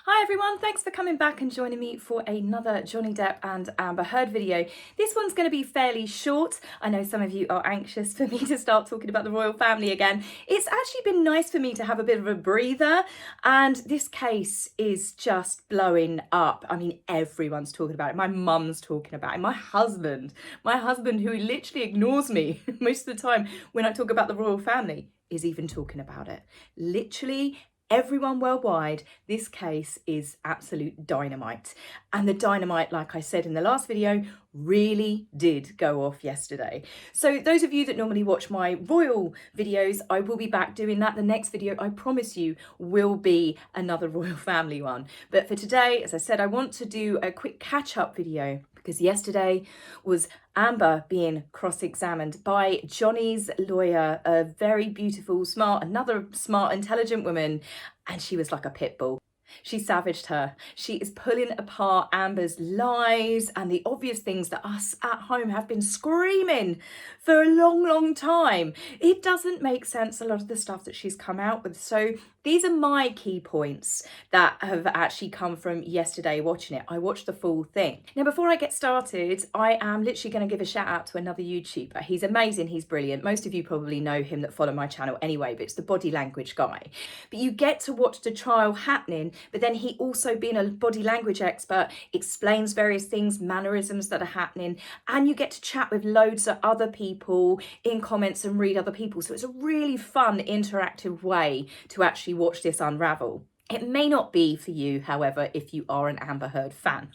Hi everyone, thanks for coming back and joining me for another Johnny Depp and Amber Heard video. This one's going to be fairly short. I know some of you are anxious for me to start talking about the royal family again. It's actually been nice for me to have a bit of a breather, and this case is just blowing up. I mean, everyone's talking about it. My mum's talking about it. My husband who literally ignores me most of the time when I talk about the royal family, is even talking about it. Literally everyone worldwide, this case is absolute dynamite. And the dynamite, like I said in the last video, really did go off yesterday. So those of you that normally watch my royal videos, I will be back doing that. The next video, I promise you, will be another royal family one. But for today, as I said, I want to do a quick catch-up video, because yesterday was Amber being cross-examined by Johnny's lawyer, a very beautiful, smart, another smart, intelligent woman, and she was like a pit bull. She savaged her. She is pulling apart Amber's lies and the obvious things that us at home have been screaming for a long, long time. It doesn't make sense, a lot of the stuff that she's come out with. So these are my key points that have actually come from yesterday watching it. I watched the full thing. Now, before I get started, I am literally going to give a shout out to another YouTuber. He's amazing. He's brilliant. Most of you probably know him that follow my channel anyway, but it's the body language guy. But you get to watch the trial happening, but then he also, being a body language expert, explains various things, mannerisms that are happening, and you get to chat with loads of other people in comments and read other people. So it's a really fun, interactive way to actually watch this unravel. It may not be for you, however, if you are an Amber Heard fan.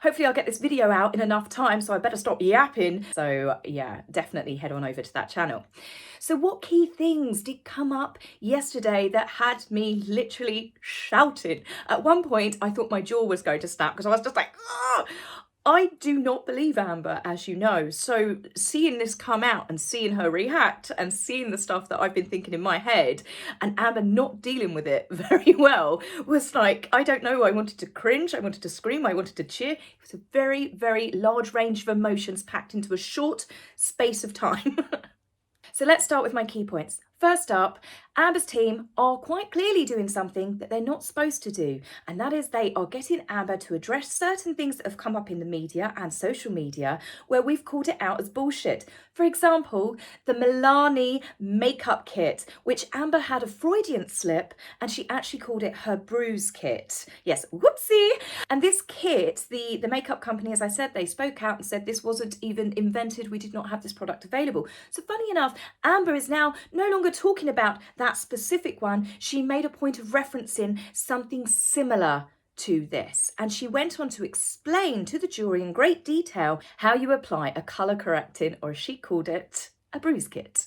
Hopefully I'll get this video out in enough time, so I better stop yapping. So yeah, definitely head on over to that channel. So what key things did come up yesterday that had me literally shouting? At one point, I thought my jaw was going to snap because I was just like, ah! I do not believe Amber, as you know. So seeing this come out and seeing her react and seeing the stuff that I've been thinking in my head and Amber not dealing with it very well was like, I don't know, I wanted to cringe, I wanted to scream, I wanted to cheer. It was a very, very large range of emotions packed into a short space of time. So let's start with my key points. First up, Amber's team are quite clearly doing something that they're not supposed to do, and that is they are getting Amber to address certain things that have come up in the media and social media where we've called it out as bullshit. For example, the Milani makeup kit, which Amber had a Freudian slip and she actually called it her bruise kit. Yes, whoopsie. And this kit, the makeup company, as I said, they spoke out and said this wasn't even invented. We did not have this product available. So funny enough, Amber is now no longer talking about that specific one. She made a point of referencing something similar to this, and she went on to explain to the jury in great detail how you apply a colour correcting, or as she called it, a bruise kit.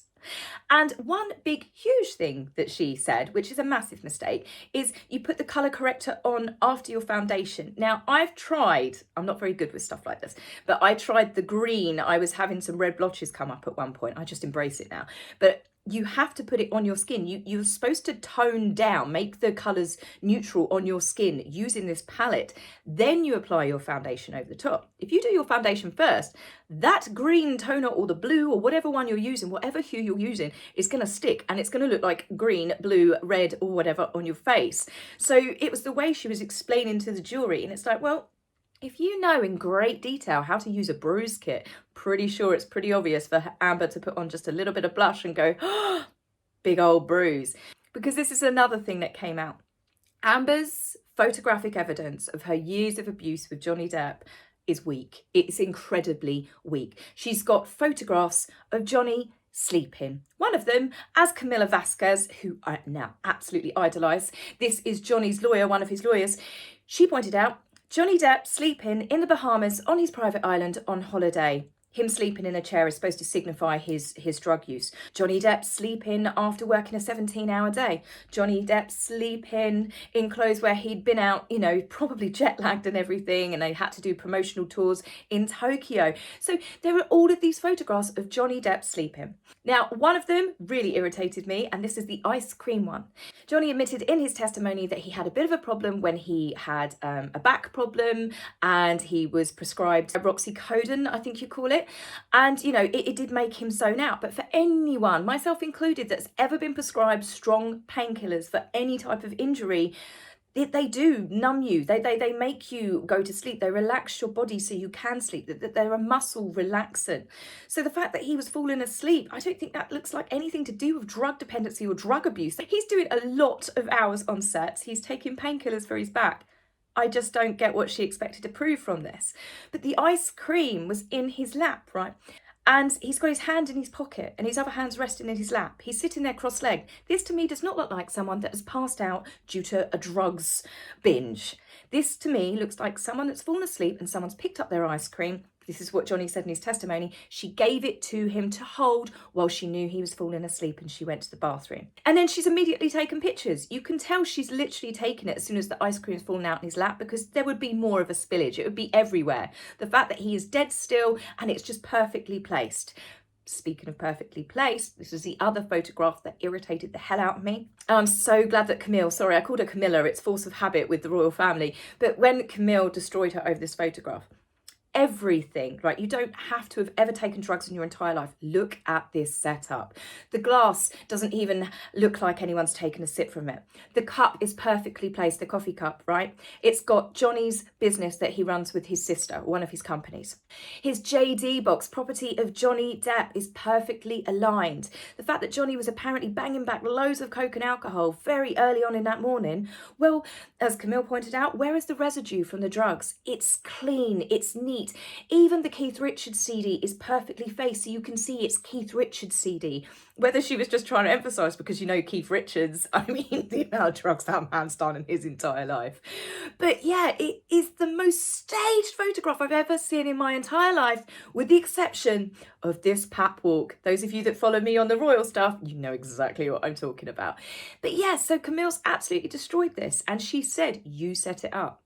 And one big huge thing that she said, which is a massive mistake, is you put the colour corrector on after your foundation. Now, I've tried, I'm not very good with stuff like this, but I tried the green. I was having some red blotches come up at one point. I just embrace it now. But you have to put it on your skin. You're supposed to tone down, make the colours neutral on your skin using this palette. Then you apply your foundation over the top. If you do your foundation first, that green toner or the blue or whatever one you're using, whatever hue you're using, is going to stick and it's going to look like green, blue, red or whatever on your face. So it was the way she was explaining to the jury, and it's like, well, if you know in great detail how to use a bruise kit, pretty sure it's pretty obvious for Amber to put on just a little bit of blush and go, oh, big old bruise. Because this is another thing that came out. Amber's photographic evidence of her years of abuse with Johnny Depp is weak. It's incredibly weak. She's got photographs of Johnny sleeping. One of them as Camila Vasquez, who I now absolutely idolise. This is Johnny's lawyer, one of his lawyers. She pointed out Johnny Depp sleeping in the Bahamas on his private island on holiday. Him sleeping in a chair is supposed to signify his drug use. Johnny Depp sleeping after working a 17-hour day. Johnny Depp sleeping in clothes where he'd been out, you know, probably jet lagged and everything, and they had to do promotional tours in Tokyo. So there are all of these photographs of Johnny Depp sleeping. Now, one of them really irritated me, and this is the ice cream one. Johnny admitted in his testimony that he had a bit of a problem when he had a back problem, and he was prescribed oxycodone, I think you call it. And, you know, it did make him zone out. But for anyone, myself included, that's ever been prescribed strong painkillers for any type of injury, They do numb you. They make you go to sleep. They relax your body so you can sleep. They're a muscle relaxant. So the fact that he was falling asleep, I don't think that looks like anything to do with drug dependency or drug abuse. He's doing a lot of hours on sets. He's taking painkillers for his back. I just don't get what she expected to prove from this. But the ice cream was in his lap, right? And he's got his hand in his pocket and his other hand's resting in his lap. He's sitting there cross-legged. This to me does not look like someone that has passed out due to a drugs binge. This to me looks like someone that's fallen asleep and someone's picked up their ice cream. This is what Johnny said in his testimony. She gave it to him to hold while she knew he was falling asleep and she went to the bathroom. And then she's immediately taken pictures. You can tell she's literally taken it as soon as the ice cream's fallen out in his lap, because there would be more of a spillage. It would be everywhere. The fact that he is dead still and it's just perfectly placed. Speaking of perfectly placed, this is the other photograph that irritated the hell out of me. I'm so glad that Camille, sorry, I called her Camilla, it's force of habit with the royal family, but when Camille destroyed her over this photograph, everything, right? You don't have to have ever taken drugs in your entire life. Look at this setup. The glass doesn't even look like anyone's taken a sip from it. The cup is perfectly placed, the coffee cup, right? It's got Johnny's business that he runs with his sister, one of his companies. His JD box, property of Johnny Depp, is perfectly aligned. The fact that Johnny was apparently banging back loads of coke and alcohol very early on in that morning, well, as Camille pointed out, where is the residue from the drugs? It's clean, it's neat. Even the Keith Richards CD is perfectly faced, so you can see it's Keith Richards CD. Whether she was just trying to emphasise, because you know Keith Richards, I mean, the amount of drugs that man's done in his entire life. But yeah, it is the most staged photograph I've ever seen in my entire life, with the exception of this pap walk. Those of you that follow me on the royal stuff, you know exactly what I'm talking about. But yeah, so Camille's absolutely destroyed this, and she said, you set it up.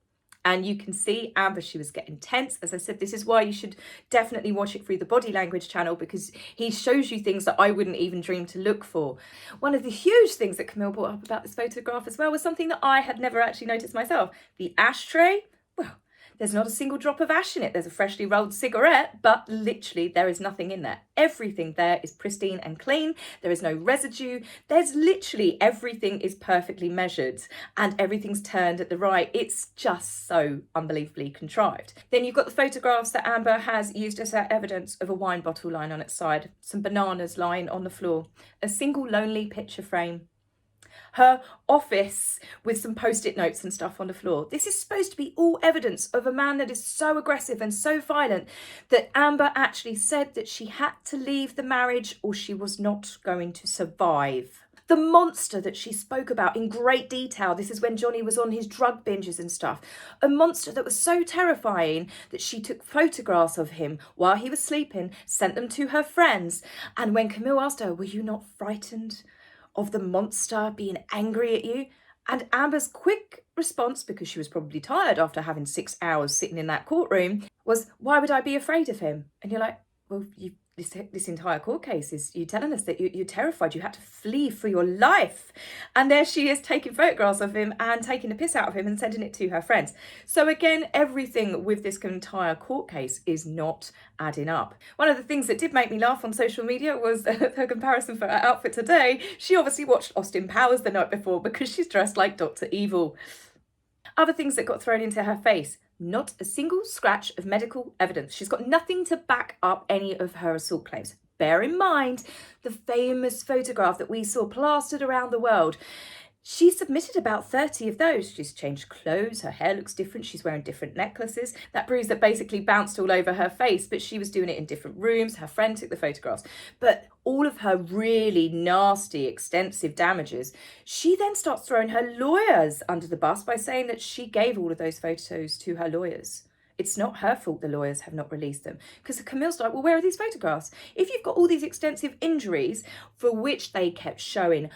And you can see Amber, she was getting tense. As I said, this is why you should definitely watch it through the body language channel, because he shows you things that I wouldn't even dream to look for. One of the huge things that Camille brought up about this photograph as well was something that I had never actually noticed myself. The ashtray, well, there's not a single drop of ash in it. There's a freshly rolled cigarette, but literally there is nothing in there. Everything there is pristine and clean. There is no residue. There's literally everything is perfectly measured and everything's turned at the right. It's just so unbelievably contrived. Then you've got the photographs that Amber has used as her evidence of a wine bottle lying on its side, some bananas lying on the floor, a single lonely picture frame, her office with some post-it notes and stuff on the floor. This is supposed to be all evidence of a man that is so aggressive and so violent that Amber actually said that she had to leave the marriage or she was not going to survive. The monster that she spoke about in great detail, this is when Johnny was on his drug binges and stuff, a monster that was so terrifying that she took photographs of him while he was sleeping, sent them to her friends, and when Camille asked her, were you not frightened of the monster being angry at you? And Amber's quick response, because she was probably tired after having 6 hours sitting in that courtroom, was, why would I be afraid of him? And you're like, well, this entire court case is you telling us that you're terrified, you had to flee for your life. And there she is taking photographs of him and taking the piss out of him and sending it to her friends. So again, everything with this entire court case is not adding up. One of the things that did make me laugh on social media was her comparison for her outfit today. She obviously watched Austin Powers the night before because she's dressed like Dr. Evil. Other things that got thrown into her face. Not a single scratch of medical evidence. She's got nothing to back up any of her assault claims. Bear in mind the famous photograph that we saw plastered around the world. She submitted about 30 of those. She's changed clothes, her hair looks different, she's wearing different necklaces. That bruise that basically bounced all over her face, but she was doing it in different rooms. Her friend took the photographs. But all of her really nasty, extensive damages, she then starts throwing her lawyers under the bus by saying that she gave all of those photos to her lawyers. It's not her fault the lawyers have not released them. Because Camille's like, well, where are these photographs? If you've got all these extensive injuries for which they kept showing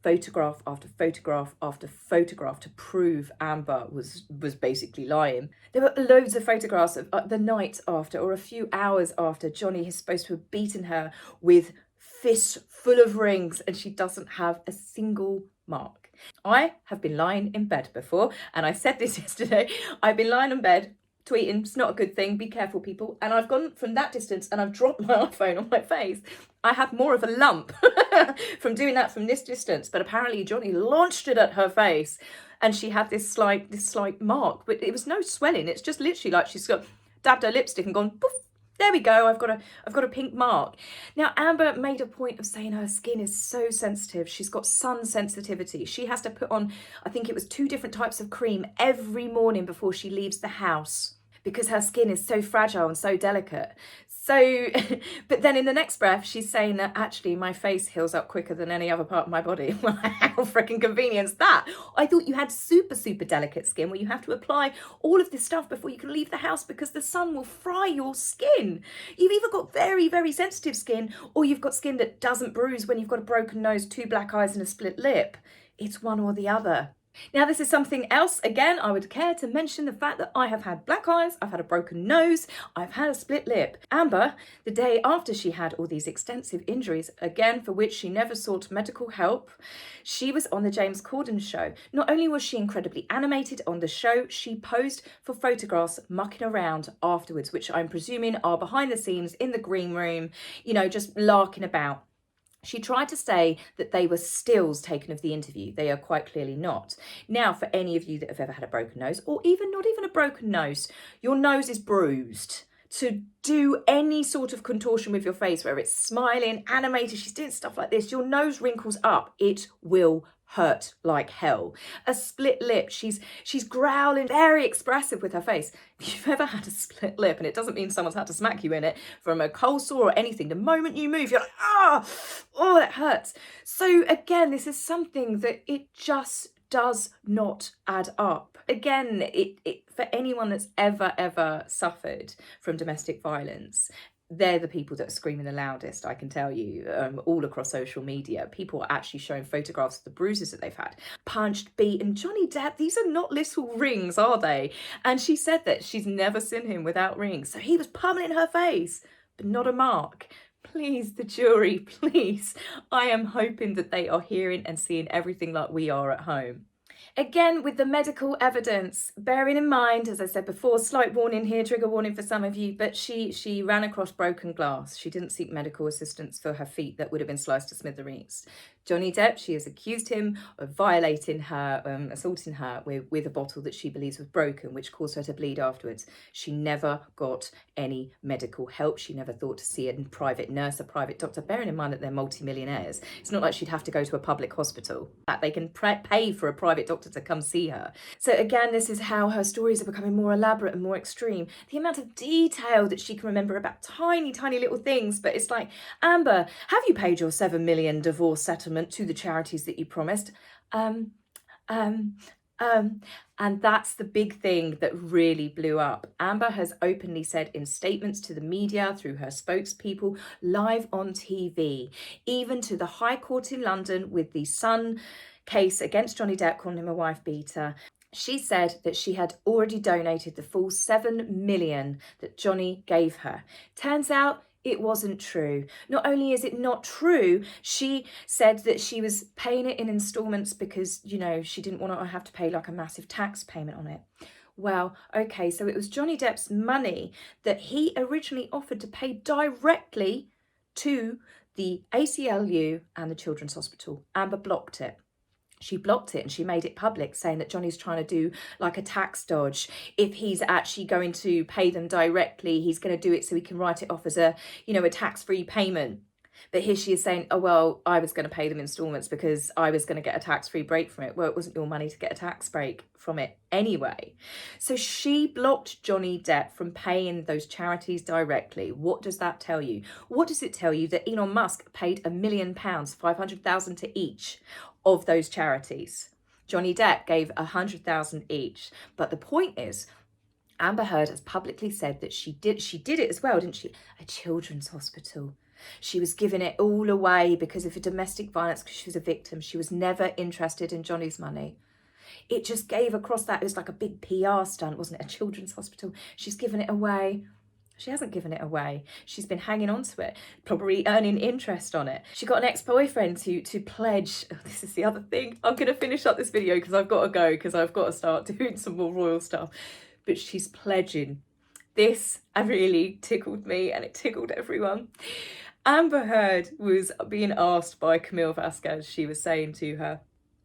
photograph after photograph after photograph to prove Amber was basically lying. There were loads of photographs of the night after or a few hours after Johnny is supposed to have beaten her with fists full of rings and she doesn't have a single mark. I have been lying in bed before, and I said this yesterday. I've been lying in bed tweeting, it's not a good thing, be careful people, and I've gone from that distance and I've dropped my iPhone on my face. I had more of a lump from doing that from this distance, but apparently Johnny launched it at her face and she had this slight mark, but it was no swelling. It's just literally like she's got dabbed her lipstick and gone poof. There we go, I've got a pink mark. Now, Amber made a point of saying her skin is so sensitive. She's got sun sensitivity. She has to put on, I think it was 2 different types of cream every morning before she leaves the house because her skin is so fragile and so delicate. So, but then in the next breath, she's saying that actually my face heals up quicker than any other part of my body. Well, how freaking convenient that? I thought you had super delicate skin where you have to apply all of this stuff before you can leave the house because the sun will fry your skin. You've either got very sensitive skin or you've got skin that doesn't bruise when you've got a broken nose, 2 black eyes and a split lip. It's one or the other. Now, this is something else. Again, I would care to mention the fact that I have had black eyes, I've had a broken nose, I've had a split lip. Amber, the day after she had all these extensive injuries, again, for which she never sought medical help, she was on the James Corden show. Not only was she incredibly animated on the show, she posed for photographs mucking around afterwards, which I'm presuming are behind the scenes in the green room, you know, just larking about. She tried to say that they were stills taken of the interview. They are quite clearly not. Now, for any of you that have ever had a broken nose, or even not even a broken nose, your nose is bruised. To do any sort of contortion with your face, where it's smiling, animated, she's doing stuff like this, your nose wrinkles up, it will hurt like hell. A split lip, she's growling, very expressive with her face. If you've ever had a split lip, and it doesn't mean someone's had to smack you in it, from a cold sore or anything, the moment you move, you're like, oh, that hurts. So again, this is something that it just does not add up. Again, it for anyone that's ever suffered from domestic violence, they're the people that are screaming the loudest, I can tell you, all across social media. People are actually showing photographs of the bruises that they've had. Punched, beaten. Johnny Depp, these are not little rings, are they? And she said that she's never seen him without rings. So he was pummeling her face, but not a mark. Please, the jury, please. I am hoping that they are hearing and seeing everything like we are at home. Again, with the medical evidence, bearing in mind, as I said before, slight warning here, trigger warning for some of you, but she ran across broken glass. She didn't seek medical assistance for her feet that would have been sliced to smithereens. Johnny Depp, she has accused him of violating her, assaulting her with a bottle that she believes was broken, which caused her to bleed afterwards. She never got any medical help. She never thought to see a private nurse, a private doctor, bearing in mind that they're multimillionaires. It's not like she'd have to go to a public hospital. That they can pay for a private doctor to come see her. So again, this is how her stories are becoming more elaborate and more extreme. The amount of detail that she can remember about tiny little things, but it's like, Amber, have you paid your $7 million divorce settlement to the charities that you promised? And that's the big thing that really blew up. Amber has openly said in statements to the media, through her spokespeople, live on TV, even to the High Court in London with the Sun case against Johnny Depp, calling him a wife beater. She said that she had already donated the full $7 million that Johnny gave her. Turns out it wasn't true. Not only is it not true, she said that she was paying it in installments because, you know, she didn't want to have to pay like a massive tax payment on it. Well, okay, so it was Johnny Depp's money that he originally offered to pay directly to the ACLU and the Children's Hospital. Amber blocked it. She blocked it and she made it public, saying that Johnny's trying to do like a tax dodge. If he's actually going to pay them directly, he's going to do it so he can write it off as a, you know, a tax-free payment. But here she is saying, oh, well, I was going to pay them installments because I was going to get a tax-free break from it. Well, it wasn't your money to get a tax break from it anyway. So she blocked Johnny Depp from paying those charities directly. What does that tell you? What does it tell you that Elon Musk paid £1 million, 500,000 to each of those charities? Johnny Depp gave 100,000 each. But the point is, Amber Heard has publicly said that she did it as well, didn't she? A children's hospital. She was giving it all away because of a domestic violence, because she was a victim. She was never interested in Johnny's money. It just gave across that. It was like a big PR stunt, wasn't it? A children's hospital. She's given it away. She hasn't given it away. She's been hanging on to it, probably earning interest on it. She got an ex-boyfriend to pledge. Oh, this is the other thing. I'm going to finish up this video because I've got to go, because I've got to start doing some more royal stuff. But she's pledging. This really tickled me and it tickled everyone. Amber Heard was being asked by Camille Vasquez, she was saying to her,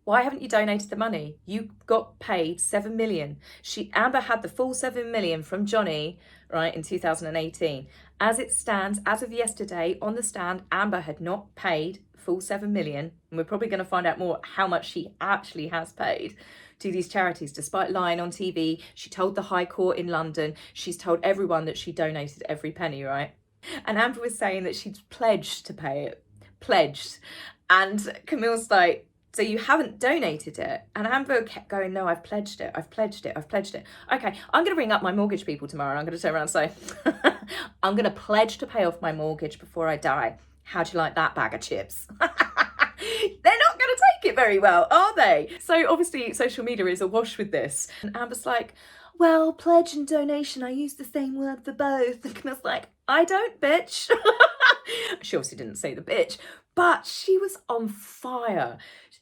Why haven't you donated the money? You got paid 7 million. Amber had the full 7 million from Johnny, right, in 2018. As it stands, as of yesterday, on the stand, Amber had not paid full 7 million. And we're probably going to find out more how much she actually has paid to these charities, despite lying on TV. She told the High Court in London, she's told everyone that she donated every penny, right? And Amber was saying that she'd pledged to pay it. Pledged. And Camille's like, so you haven't donated it? And Amber kept going, no, I've pledged it. I've pledged it. I've pledged it. Okay, I'm going to ring up my mortgage people tomorrow. I'm going to turn around and say, I'm going to pledge to pay off my mortgage before I die. How do you like that bag of chips? They're not going to take it very well, are they? So obviously social media is awash with this. And Amber's like, well, pledge and donation, I use the same word for both. And Camille's like, I don't, bitch. She obviously didn't say the bitch, but she was on fire.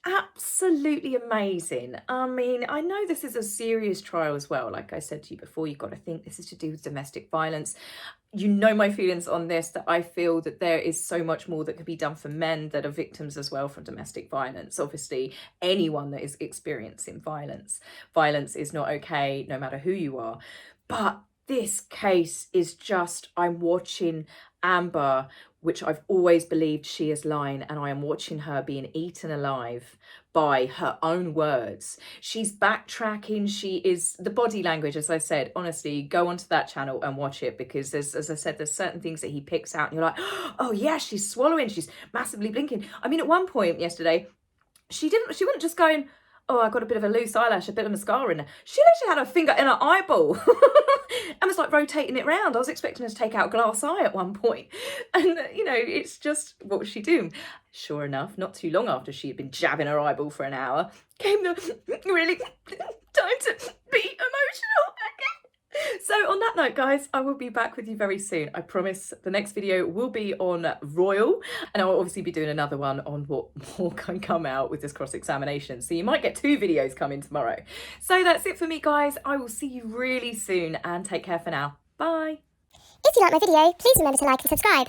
Absolutely amazing. I mean, I know this is a serious trial as well. Like I said to you before, you've got to think this is to do with domestic violence. You know my feelings on this, that I feel that there is so much more that could be done for men that are victims as well from domestic violence. Obviously, anyone that is experiencing violence is not okay, no matter who you are. But this case is just, I'm watching Amber, which I've always believed she is lying, and I am watching her being eaten alive by her own words. She's backtracking. She is, the body language, as I said, honestly, go onto that channel and watch it, because as I said, there's certain things that he picks out and you're like, oh yeah, she's swallowing, she's massively blinking. I mean, at one point yesterday, she wasn't just going, oh, I got a bit of a loose eyelash, a bit of mascara in there. She literally had her finger in her eyeball and was like rotating it round. I was expecting her to take out a glass eye at one point. And, you know, it's just, what was she doing? Sure enough, not too long after she had been jabbing her eyeball for an hour, came the really time to be emotional again. So on that note, guys, I will be back with you very soon. I promise the next video will be on Royal, and I will obviously be doing another one on what more can come out with this cross-examination. So you might get 2 videos coming tomorrow. So that's it for me, guys. I will see you really soon, and take care for now. Bye. If you like my video, please remember to like and subscribe.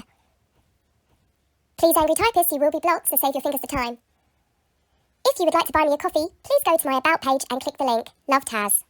Please, angry typist, you will be blocked, so save your fingers the time. If you would like to buy me a coffee, please go to my About page and click the link. Love, Taz.